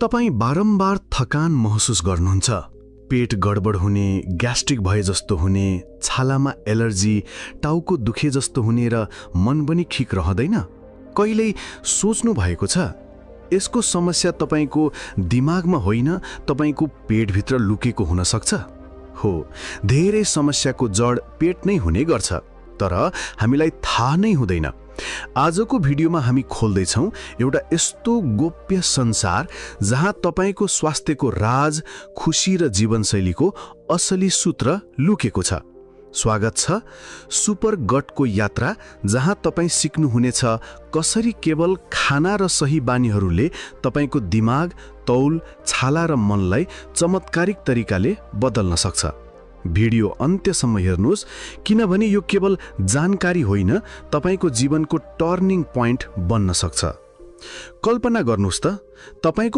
तपाईं बारम्बार थकान महसुस गर्नुहुन्छ, पेट गडबड हुने, ग्यास्ट्रिक भए जस्तो हुने, छालामा एलर्जी, टाउको दुखे जस्तो हुने र मन पनि ठिक रहँदैन? कहिल्यै सोच्नु भएको छ यसको समस्या तपाईको दिमागमा होइन, तपाईको पेटभित्र लुकेको हुन सक्छ? हो, धेरै समस्याको जड पेट नै हुने गर्छ, तर हामीलाई थाहा नै हुँदैन। आजको भिडियोमा हामी खोल्दैछौँ एउटा यस्तो गोप्य संसार जहाँ तपाईको स्वास्थ्यको राज, खुशी र जीवनशैलीको असली सूत्र लुकेको छ। स्वागत छ सुपर गटको यात्रा, जहाँ तपाईं सिक्नुहुनेछ कसरी केवल खाना र सही बानीहरूले तपाईको दिमाग, तौल, छाला र मनलाई चमत्कारिक तरिकाले बदल्न सक्छ। भिडियो अन्त्यसम्म हेर्नुहोस्, किनभने यो केवल जानकारी होइन, तपाईको जीवनको टर्निङ प्वाइन्ट बन्न सक्छ। कल्पना गर्नुहोस् त, तपाईको